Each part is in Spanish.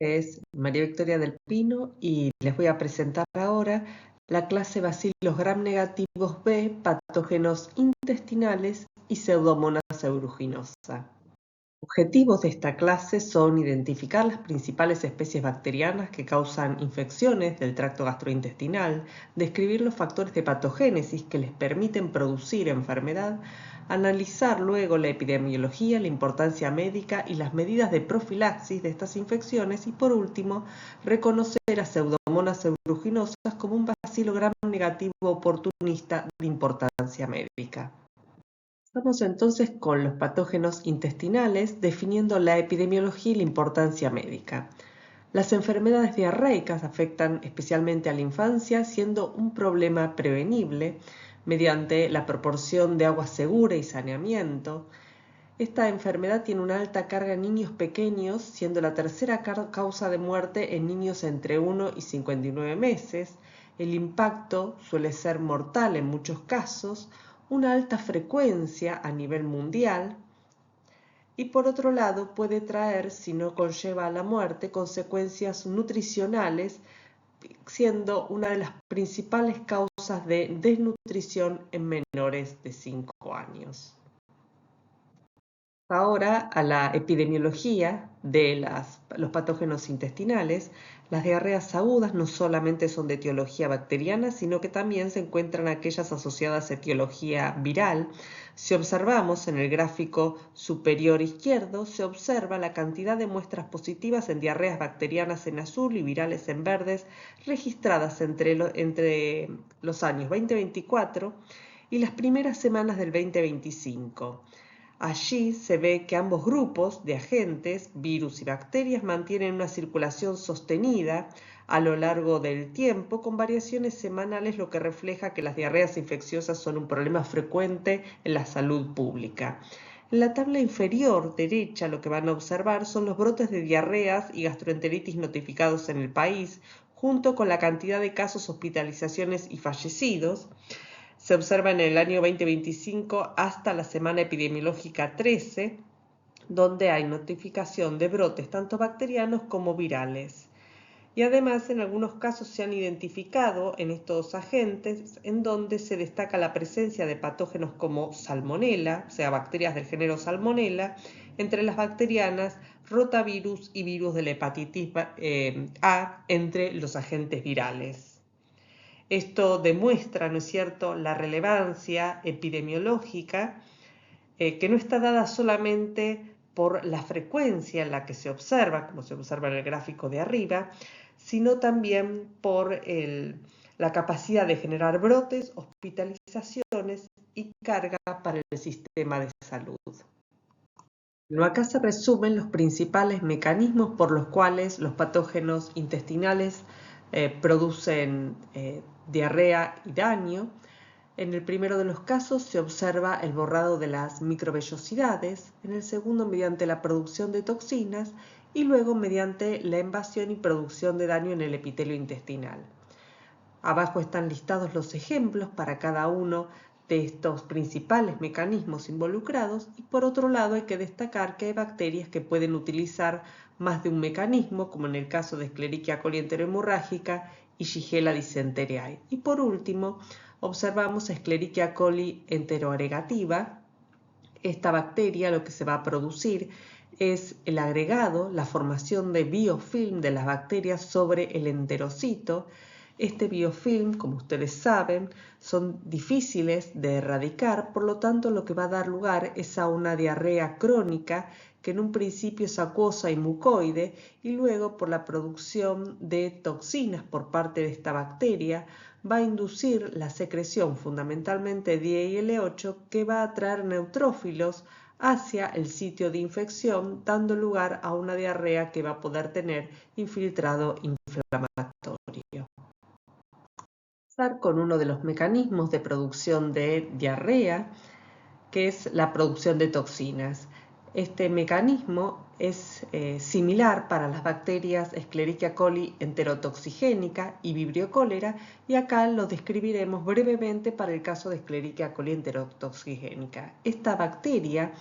Es María Victoria del Pino y les voy a presentar ahora la clase Bacillus gram negativos B, patógenos intestinales y Pseudomonas aeruginosa. Objetivos de esta clase son identificar las principales especies bacterianas que causan infecciones del tracto gastrointestinal, describir los factores de patogénesis que les permiten producir enfermedad, analizar luego la epidemiología, la importancia médica y las medidas de profilaxis de estas infecciones y, por último, reconocer a Pseudomonas aeruginosas como un bacilo gram negativo oportunista de importancia médica. Vamos entonces con los patógenos intestinales, definiendo la epidemiología y la importancia médica. Las enfermedades diarreicas afectan especialmente a la infancia, siendo un problema prevenible mediante la proporción de agua segura y saneamiento. Esta enfermedad tiene una alta carga en niños pequeños, siendo la tercera causa de muerte en niños entre 1 y 59 meses. El impacto suele ser mortal en muchos casos, una alta frecuencia a nivel mundial y por otro lado puede traer, si no conlleva a la muerte, consecuencias nutricionales, siendo una de las principales causas de desnutrición en menores de 5 años. Ahora a la epidemiología de los patógenos intestinales. Las diarreas agudas no solamente son de etiología bacteriana, sino que también se encuentran aquellas asociadas a etiología viral. Si observamos en el gráfico superior izquierdo, se observa la cantidad de muestras positivas en diarreas bacterianas en azul y virales en verdes, registradas entre los años 2024 y las primeras semanas del 2025. Allí se ve que ambos grupos de agentes, virus y bacterias, mantienen una circulación sostenida a lo largo del tiempo con variaciones semanales, lo que refleja que las diarreas infecciosas son un problema frecuente en la salud pública. En la tabla inferior derecha lo que van a observar son los brotes de diarreas y gastroenteritis notificados en el país, junto con la cantidad de casos, hospitalizaciones y fallecidos. Se observa en el año 2025 hasta la semana epidemiológica 13, donde hay notificación de brotes tanto bacterianos como virales. Y además en algunos casos se han identificado en estos agentes en donde se destaca la presencia de patógenos como Salmonella, o sea, bacterias del género Salmonella, entre las bacterianas, rotavirus y virus de la hepatitis A entre los agentes virales. Esto demuestra, ¿no es cierto?, la relevancia epidemiológica que no está dada solamente por la frecuencia en la que se observa, como se observa en el gráfico de arriba, sino también por la capacidad de generar brotes, hospitalizaciones y carga para el sistema de salud. Bueno, acá se resumen los principales mecanismos por los cuales los patógenos intestinales producen diarrea y daño. En el primero de los casos se observa el borrado de las microvellosidades, en el segundo mediante la producción de toxinas y luego mediante la invasión y producción de daño en el epitelio intestinal. Abajo están listados los ejemplos para cada uno de estos principales mecanismos involucrados y por otro lado hay que destacar que hay bacterias que pueden utilizar más de un mecanismo, como en el caso de Escherichia coli enterohemorrágica y Shigella dysenteriae. Y por último, observamos Escherichia coli enteroaregativa. Esta bacteria lo que se va a producir es el agregado, la formación de biofilm de las bacterias sobre el enterocito. Este biofilm, como ustedes saben, son difíciles de erradicar, por lo tanto lo que va a dar lugar es a una diarrea crónica que en un principio es acuosa y mucoide y luego por la producción de toxinas por parte de esta bacteria va a inducir la secreción fundamentalmente de IL-8 que va a atraer neutrófilos hacia el sitio de infección, dando lugar a una diarrea que va a poder tener infiltrado inflamatorio. Con uno de los mecanismos de producción de diarrea, que es la producción de toxinas. Este mecanismo es similar para las bacterias Escherichia coli enterotoxigénica y Vibrio cholera, y acá lo describiremos brevemente para el caso de Escherichia coli enterotoxigénica. Esta bacteria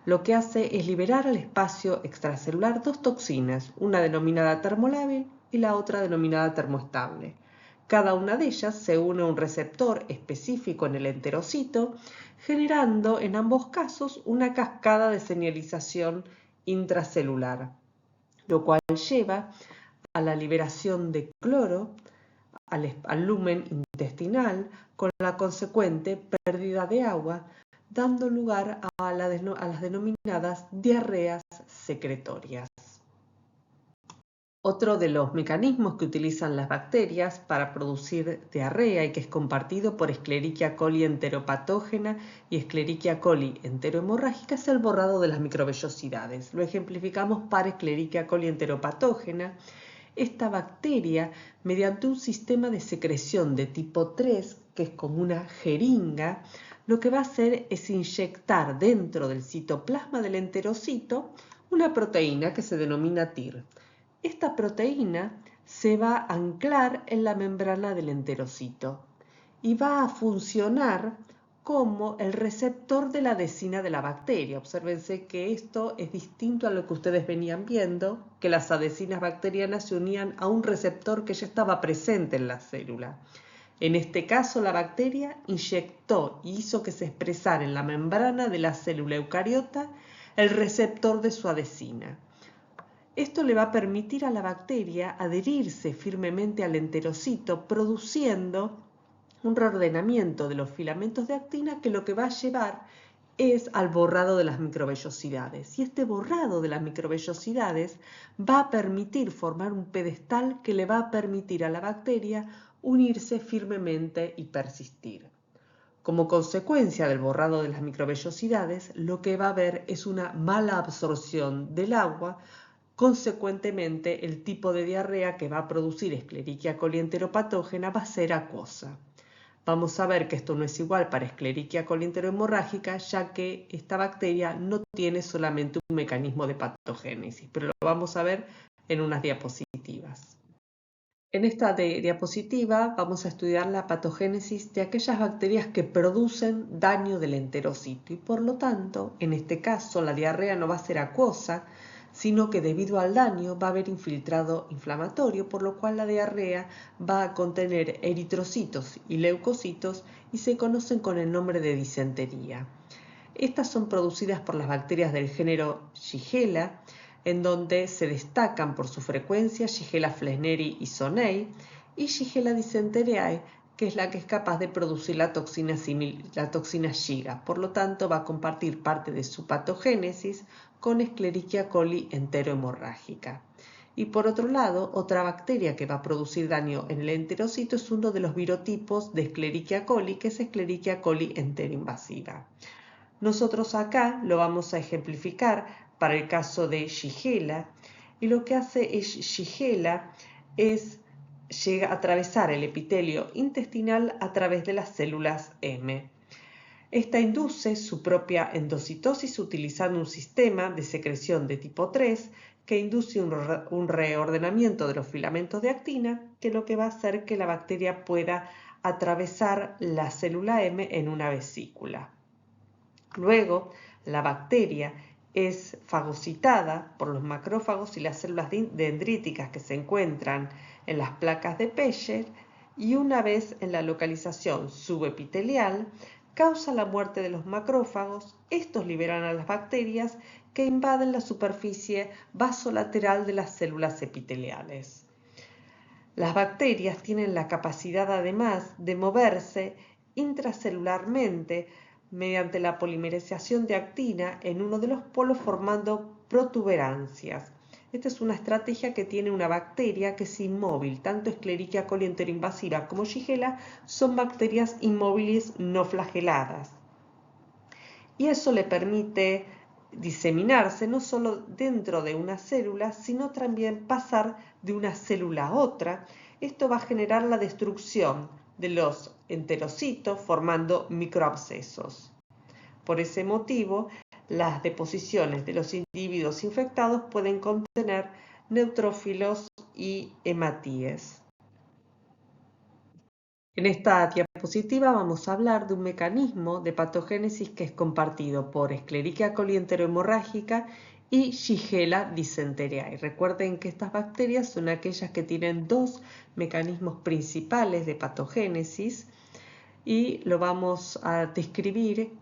lo que hace es liberar al espacio extracelular dos toxinas, una denominada termolábil y la otra denominada termoestable. Cada una de ellas se une a un receptor específico en el enterocito, generando en ambos casos una cascada de señalización intracelular, lo cual lleva a la liberación de cloro al lumen intestinal con la consecuente pérdida de agua, dando lugar a las denominadas diarreas secretorias. Otro de los mecanismos que utilizan las bacterias para producir diarrea y que es compartido por Escherichia coli enteropatógena y Escherichia coli enterohemorrágica es el borrado de las microvellosidades. Lo ejemplificamos para Escherichia coli enteropatógena. Esta bacteria, mediante un sistema de secreción de tipo 3, que es como una jeringa, lo que va a hacer es inyectar dentro del citoplasma del enterocito una proteína que se denomina TIR. Esta proteína se va a anclar en la membrana del enterocito y va a funcionar como el receptor de la adhesina de la bacteria. Obsérvense que esto es distinto a lo que ustedes venían viendo, que las adhesinas bacterianas se unían a un receptor que ya estaba presente en la célula. En este caso, la bacteria inyectó y hizo que se expresara en la membrana de la célula eucariota el receptor de su adhesina. Esto le va a permitir a la bacteria adherirse firmemente al enterocito, produciendo un reordenamiento de los filamentos de actina que lo que va a llevar es al borrado de las microvellosidades. Y este borrado de las microvellosidades va a permitir formar un pedestal que le va a permitir a la bacteria unirse firmemente y persistir. Como consecuencia del borrado de las microvellosidades, lo que va a haber es una mala absorción del agua. Consecuentemente, el tipo de diarrea que va a producir Escherichia coli enteropatógena va a ser acuosa. Vamos a ver que esto no es igual para Escherichia coli enterohemorrágica, ya que esta bacteria no tiene solamente un mecanismo de patogénesis, pero lo vamos a ver en unas diapositivas. En esta diapositiva vamos a estudiar la patogénesis de aquellas bacterias que producen daño del enterocito y por lo tanto, en este caso, la diarrea no va a ser acuosa, sino que debido al daño va a haber infiltrado inflamatorio, por lo cual la diarrea va a contener eritrocitos y leucocitos y se conocen con el nombre de disentería. Estas son producidas por las bacterias del género Shigella, en donde se destacan por su frecuencia Shigella flesneri y Sonnei, y Shigella dysenteriae, que es la que es capaz de producir la toxina Shiga. Por lo tanto, va a compartir parte de su patogénesis con Escherichia coli enterohemorrágica. Y por otro lado, otra bacteria que va a producir daño en el enterocito es uno de los virotipos de Escherichia coli, que es Escherichia coli enteroinvasiva. Nosotros acá lo vamos a ejemplificar para el caso de Shigella, y lo que hace Shigella es llega a atravesar el epitelio intestinal a través de las células M. Esta induce su propia endocitosis utilizando un sistema de secreción de tipo 3 que induce un reordenamiento de los filamentos de actina, que lo que va a hacer que la bacteria pueda atravesar la célula M en una vesícula. Luego, la bacteria es fagocitada por los macrófagos y las células dendríticas que se encuentran en las placas de Peyer y una vez en la localización subepitelial causa la muerte de los macrófagos. Estos liberan a las bacterias que invaden la superficie vasolateral de las células epiteliales. Las bacterias tienen la capacidad además de moverse intracelularmente mediante la polimerización de actina en uno de los polos formando protuberancias. Esta es una estrategia que tiene una bacteria que es inmóvil. Tanto Escherichia coli enteroinvasiva como Shigella son bacterias inmóviles no flageladas. Y eso le permite diseminarse no solo dentro de una célula, sino también pasar de una célula a otra. Esto va a generar la destrucción de los enterocitos formando microabscesos. Por ese motivo, las deposiciones de los individuos infectados pueden contener neutrófilos y hematíes. En esta diapositiva vamos a hablar de un mecanismo de patogénesis que es compartido por Escherichia coli enterohemorrágica y Shigella dysenteriae. Recuerden que estas bacterias son aquellas que tienen dos mecanismos principales de patogénesis y lo vamos a describir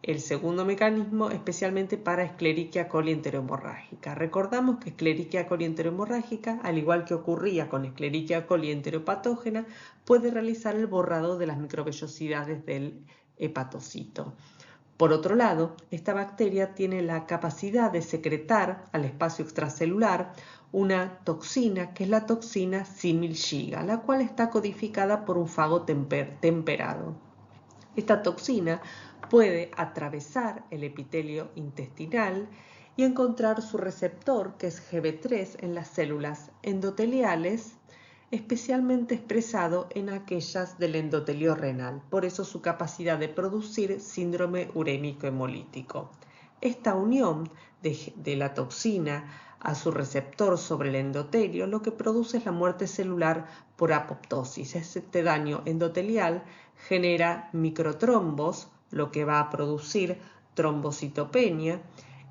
el segundo mecanismo especialmente para Escherichia coli enterohemorrágica. Recordamos que Escherichia coli enterohemorrágica, al igual que ocurría con Escherichia coli enteropatógena, puede realizar el borrado de las microvellosidades del hepatocito. Por otro lado, esta bacteria tiene la capacidad de secretar al espacio extracelular una toxina que es la toxina similgiga, la cual está codificada por un fago temperado. Esta toxina puede atravesar el epitelio intestinal y encontrar su receptor, que es GB3, en las células endoteliales, especialmente expresado en aquellas del endotelio renal, por eso su capacidad de producir síndrome urémico hemolítico. Esta unión de la toxina a su receptor sobre el endotelio lo que produce es la muerte celular por apoptosis. Este daño endotelial genera microtrombos, lo que va a producir trombocitopenia,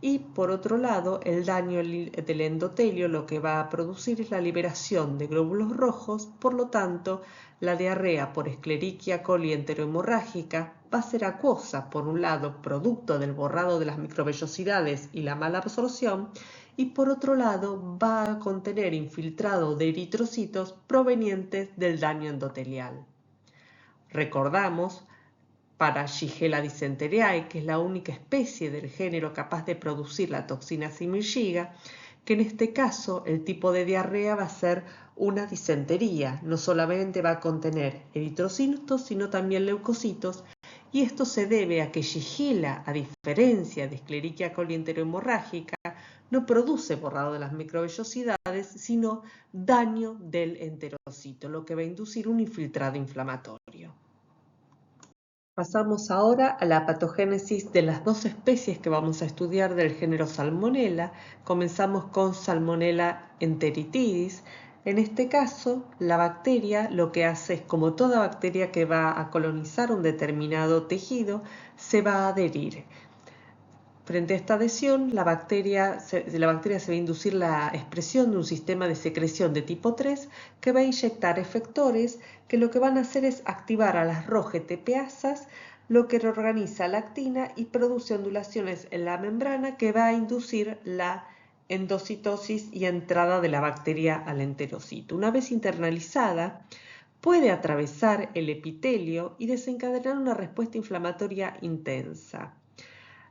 y por otro lado el daño del endotelio lo que va a producir es la liberación de glóbulos rojos, por lo tanto la diarrea por Escherichia coli enterohemorrágica va a ser acuosa, por un lado producto del borrado de las microvellosidades y la mala absorción, y por otro lado va a contener infiltrado de eritrocitos provenientes del daño endotelial. Recordamos, para Shigella dysenteriae, que es la única especie del género capaz de producir la toxina similgiga, que en este caso el tipo de diarrea va a ser una disentería, no solamente va a contener eritrocitos, sino también leucocitos, y esto se debe a que Shigella, a diferencia de Escherichia coli enterohemorrágica, no produce borrado de las microvellosidades, sino daño del enterocito, lo que va a inducir un infiltrado inflamatorio. Pasamos ahora a la patogénesis de las dos especies que vamos a estudiar del género Salmonella. Comenzamos con Salmonella enteritidis. En este caso, la bacteria lo que hace es, como toda bacteria que va a colonizar un determinado tejido, se va a adherir. Frente a esta adhesión, la bacteria se va a inducir la expresión de un sistema de secreción de tipo 3 que va a inyectar efectores que lo que van a hacer es activar a las ROGTPasas, lo que reorganiza la actina y produce ondulaciones en la membrana que va a inducir la endocitosis y entrada de la bacteria al enterocito. Una vez internalizada, puede atravesar el epitelio y desencadenar una respuesta inflamatoria intensa.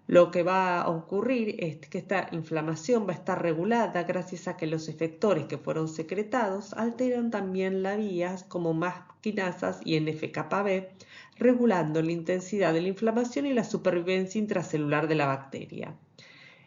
Lo que va a ocurrir es que esta inflamación va a estar regulada gracias a que los efectores que fueron secretados alteran también las vías como MAP quinasas y NF-κB, regulando la intensidad de la inflamación y la supervivencia intracelular de la bacteria.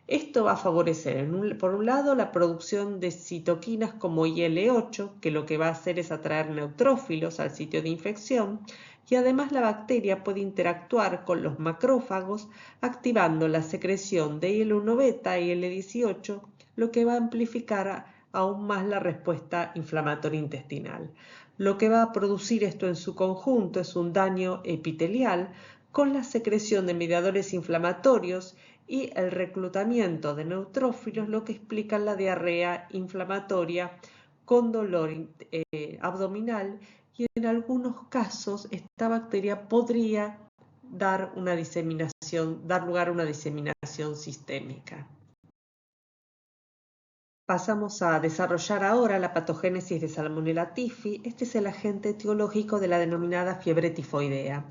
Esto va a favorecer, por un lado, la producción de citoquinas como IL-8, que lo que va a hacer es atraer neutrófilos al sitio de infección, y además la bacteria puede interactuar con los macrófagos activando la secreción de IL-1 beta y IL-18, lo que va a amplificar aún más la respuesta inflamatoria intestinal. Lo que va a producir esto en su conjunto es un daño epitelial con la secreción de mediadores inflamatorios y el reclutamiento de neutrófilos, lo que explica la diarrea inflamatoria con dolor abdominal, y en algunos casos esta bacteria podría dar lugar a una diseminación sistémica. Pasamos a desarrollar ahora la patogénesis de Salmonella typhi. Este es el agente etiológico de la denominada fiebre tifoidea,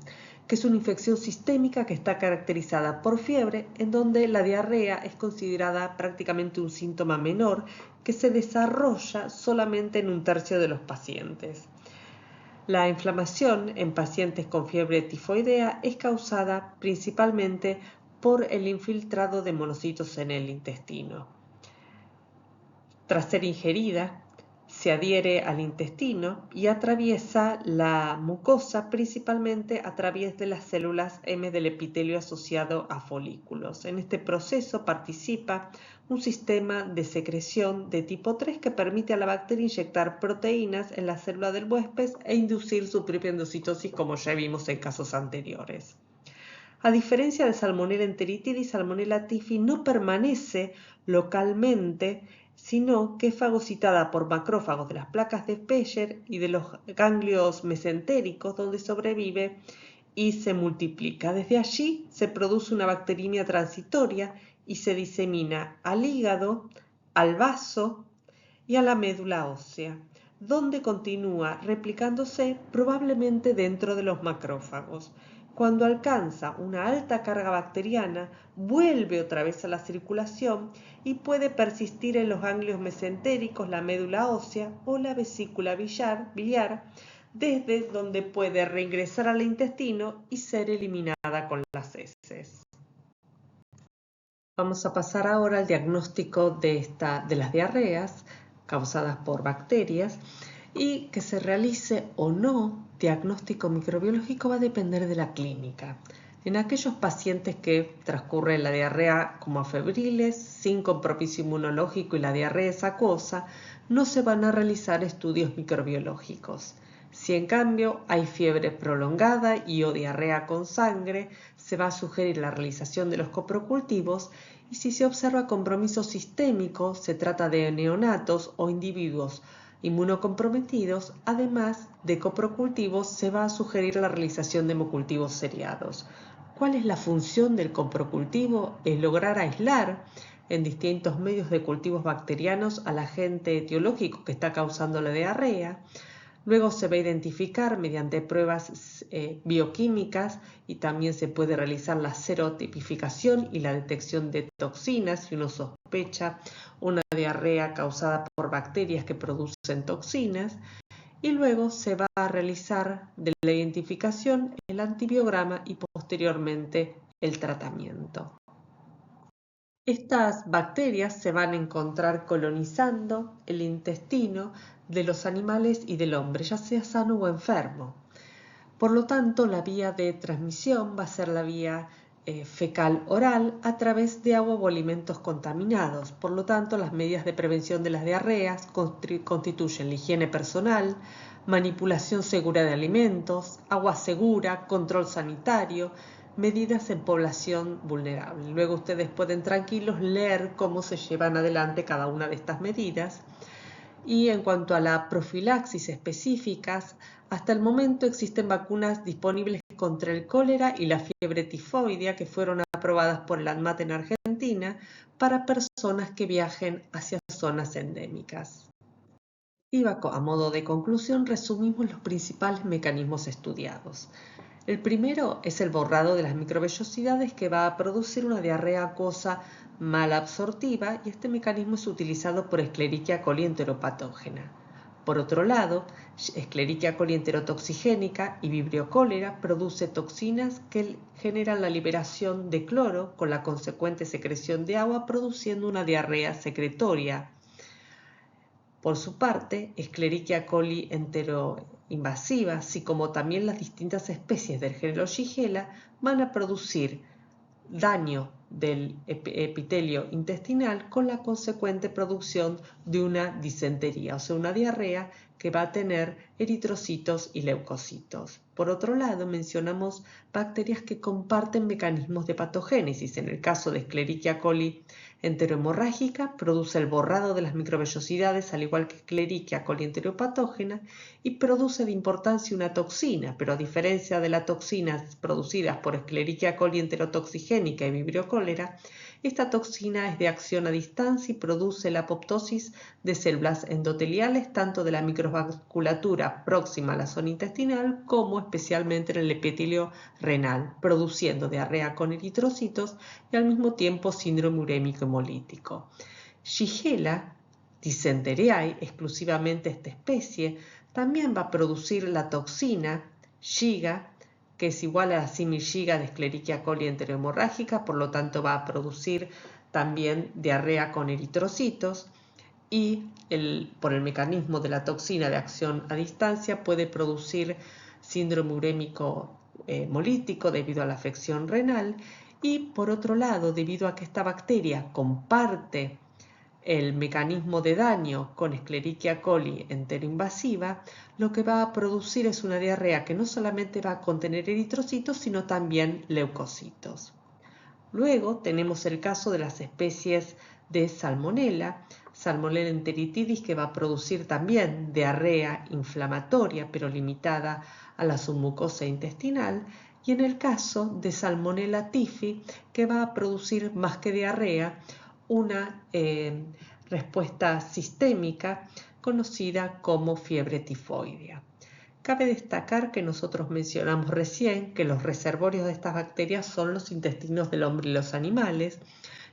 que es una infección sistémica que está caracterizada por fiebre, en donde la diarrea es considerada prácticamente un síntoma menor que se desarrolla solamente en un tercio de los pacientes. La inflamación en pacientes con fiebre tifoidea es causada principalmente por el infiltrado de monocitos en el intestino. Tras ser ingerida, se adhiere al intestino y atraviesa la mucosa principalmente a través de las células M del epitelio asociado a folículos. En este proceso participa un sistema de secreción de tipo 3 que permite a la bacteria inyectar proteínas en la célula del huésped e inducir su propia endocitosis, como ya vimos en casos anteriores. A diferencia de Salmonella enteritidis, Salmonella typhi no permanece localmente, sino que es fagocitada por macrófagos de las placas de Peyer y de los ganglios mesentéricos, donde sobrevive y se multiplica. Desde allí se produce una bacteriemia transitoria y se disemina al hígado, al vaso y a la médula ósea, donde continúa replicándose probablemente dentro de los macrófagos. Cuando alcanza una alta carga bacteriana, vuelve otra vez a la circulación y puede persistir en los ganglios mesentéricos, la médula ósea o la vesícula biliar, desde donde puede reingresar al intestino y ser eliminada con las heces. Vamos a pasar ahora al diagnóstico de las diarreas causadas por bacterias, y que se realice o no diagnóstico microbiológico va a depender de la clínica. En aquellos pacientes que transcurre la diarrea como febriles, sin compromiso inmunológico y la diarrea es acuosa, no se van a realizar estudios microbiológicos. Si en cambio hay fiebre prolongada y o diarrea con sangre, se va a sugerir la realización de los coprocultivos, y si se observa compromiso sistémico, se trata de neonatos o individuos inmunocomprometidos, además de coprocultivos, se va a sugerir la realización de hemocultivos seriados. ¿Cuál es la función del coprocultivo? Es lograr aislar en distintos medios de cultivos bacterianos al agente etiológico que está causando la diarrea. Luego se va a identificar mediante pruebas bioquímicas, y también se puede realizar la serotipificación y la detección de toxinas si uno sospecha una diarrea causada por bacterias que producen toxinas. Y luego se va a realizar de la identificación el antibiograma y posteriormente el tratamiento. Estas bacterias se van a encontrar colonizando el intestino de los animales y del hombre, ya sea sano o enfermo. Por lo tanto, la vía de transmisión va a ser la vía fecal-oral a través de agua o alimentos contaminados. Por lo tanto, las medidas de prevención de las diarreas constituyen la higiene personal, manipulación segura de alimentos, agua segura, control sanitario, medidas en población vulnerable. Luego ustedes pueden tranquilos leer cómo se llevan adelante cada una de estas medidas. Y en cuanto a la profilaxis específicas, hasta el momento existen vacunas disponibles contra el cólera y la fiebre tifoidea que fueron aprobadas por el ANMAT en Argentina para personas que viajen hacia zonas endémicas. Y a modo de conclusión resumimos los principales mecanismos estudiados. El primero es el borrado de las microvellosidades, que va a producir una diarrea acuosa malabsortiva, y este mecanismo es utilizado por Escherichia coli enteropatógena. Por otro lado, Escherichia coli enterotoxigénica y Vibrio cholera produce toxinas que generan la liberación de cloro con la consecuente secreción de agua, produciendo una diarrea secretoria. Por su parte, Escherichia coli enteroinvasiva, así como también las distintas especies del género Shigella, van a producir daño del epitelio intestinal con la consecuente producción de una disentería, o sea, una diarrea que va a tener eritrocitos y leucocitos. Por otro lado, mencionamos bacterias que comparten mecanismos de patogénesis. En el caso de Escherichia coli enterohemorrágica, produce el borrado de las microvellosidades, al igual que Escherichia coli enteropatógena, y produce de importancia una toxina, pero a diferencia de las toxinas producidas por Escherichia coli enterotoxigénica y Vibrio cholera, esta toxina es de acción a distancia y produce la apoptosis de células endoteliales, tanto de la microvasculatura próxima a la zona intestinal como especialmente en el epitelio renal, produciendo diarrea con eritrocitos y al mismo tiempo síndrome urémico hemolítico. Shigella dysenteriae, exclusivamente esta especie, también va a producir la toxina Shiga, que es igual a la símil Shiga de Escherichia coli enterohemorrágica, por lo tanto va a producir también diarrea con eritrocitos. y por el mecanismo de la toxina de acción a distancia puede producir síndrome urémico hemolítico debido a la afección renal, y por otro lado, debido a que esta bacteria comparte el mecanismo de daño con Escherichia coli enteroinvasiva, lo que va a producir es una diarrea que no solamente va a contener eritrocitos, sino también leucocitos. Luego tenemos el caso de las especies de Salmonella enteritidis, que va a producir también diarrea inflamatoria, pero limitada a la submucosa intestinal, y en el caso de Salmonella typhi, que va a producir más que diarrea, una respuesta sistémica conocida como fiebre tifoidea. Cabe destacar que nosotros mencionamos recién que los reservorios de estas bacterias son los intestinos del hombre y los animales,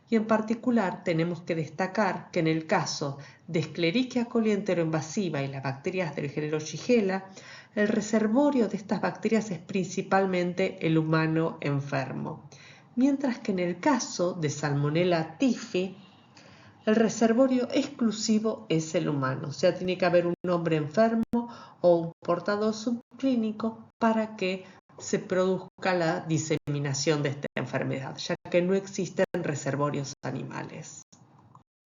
y en particular tenemos que destacar que en el caso de Escherichia coli enteroinvasiva y las bacterias del género Shigella, el reservorio de estas bacterias es principalmente el humano enfermo, mientras que en el caso de Salmonella typhi, el reservorio exclusivo es el humano, o sea, tiene que haber un hombre enfermo o un portador subclínico para que se produzca la diseminación de esta enfermedad, ya que no existen reservorios animales.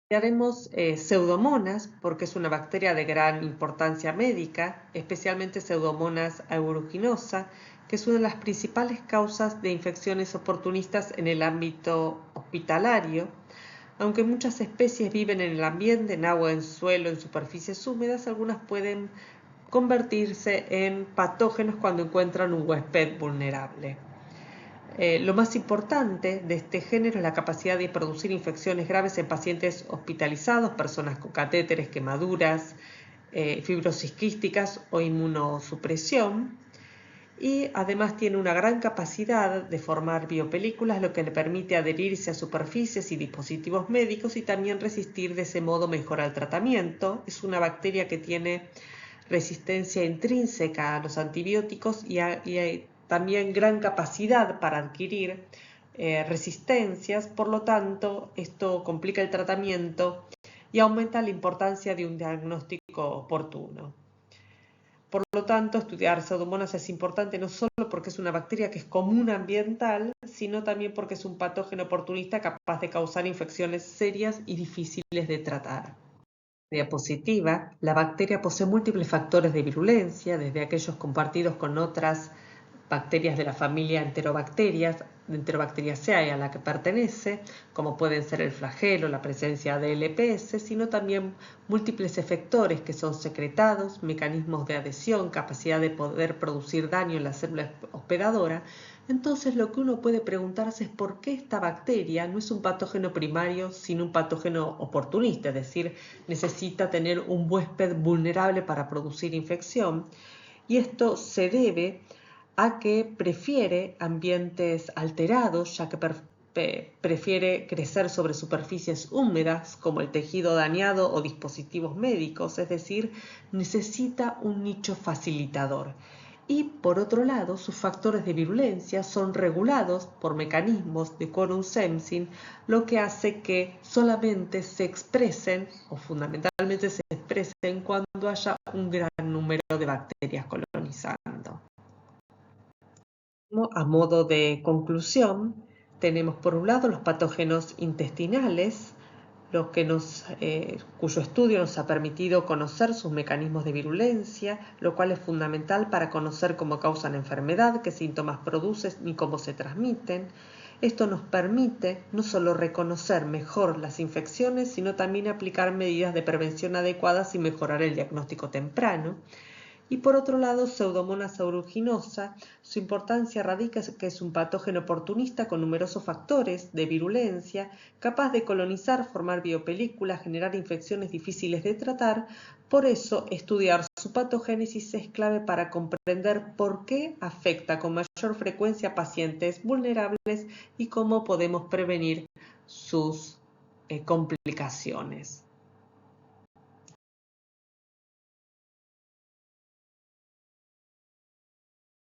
Haremos Pseudomonas, porque es una bacteria de gran importancia médica, especialmente Pseudomonas aeruginosa, que es una de las principales causas de infecciones oportunistas en el ámbito hospitalario. Aunque muchas especies viven en el ambiente, en agua, en suelo, en superficies húmedas, algunas pueden convertirse en patógenos cuando encuentran un huésped vulnerable. Lo más importante de este género es la capacidad de producir infecciones graves en pacientes hospitalizados, personas con catéteres, quemaduras, fibrosis quísticas o inmunosupresión. Y además tiene una gran capacidad de formar biopelículas, lo que le permite adherirse a superficies y dispositivos médicos y también resistir de ese modo mejor al tratamiento. Es una bacteria que tiene resistencia intrínseca a los antibióticos y hay también gran capacidad para adquirir resistencias. Por lo tanto, esto complica el tratamiento y aumenta la importancia de un diagnóstico oportuno. Por lo tanto, estudiar Pseudomonas es importante no solo porque es una bacteria que es común ambiental, sino también porque es un patógeno oportunista capaz de causar infecciones serias y difíciles de tratar. Diapositiva, la bacteria posee múltiples factores de virulencia, desde aquellos compartidos con otras bacterias de la familia Enterobacteriaceae a la que pertenece, como pueden ser el flagelo, la presencia de LPS, sino también múltiples efectores que son secretados, mecanismos de adhesión, capacidad de poder producir daño en la célula hospedadora. Entonces lo que uno puede preguntarse es por qué esta bacteria no es un patógeno primario, sino un patógeno oportunista, es decir, necesita tener un huésped vulnerable para producir infección, y esto se debe a que prefiere ambientes alterados, ya que prefiere crecer sobre superficies húmedas como el tejido dañado o dispositivos médicos, es decir, necesita un nicho facilitador. Y por otro lado, sus factores de virulencia son regulados por mecanismos de quorum sensing, lo que hace que solamente se expresen o fundamentalmente se expresen cuando haya un gran número de bacterias colonizando. A modo de conclusión, tenemos por un lado los patógenos intestinales, cuyo estudio nos ha permitido conocer sus mecanismos de virulencia, lo cual es fundamental para conocer cómo causan la enfermedad, qué síntomas producen y cómo se transmiten. Esto nos permite no solo reconocer mejor las infecciones, sino también aplicar medidas de prevención adecuadas y mejorar el diagnóstico temprano. Y por otro lado, Pseudomonas aeruginosa, su importancia radica en que es un patógeno oportunista con numerosos factores de virulencia, capaz de colonizar, formar biopelículas, generar infecciones difíciles de tratar. Por eso, estudiar su patogénesis es clave para comprender por qué afecta con mayor frecuencia a pacientes vulnerables y cómo podemos prevenir sus complicaciones.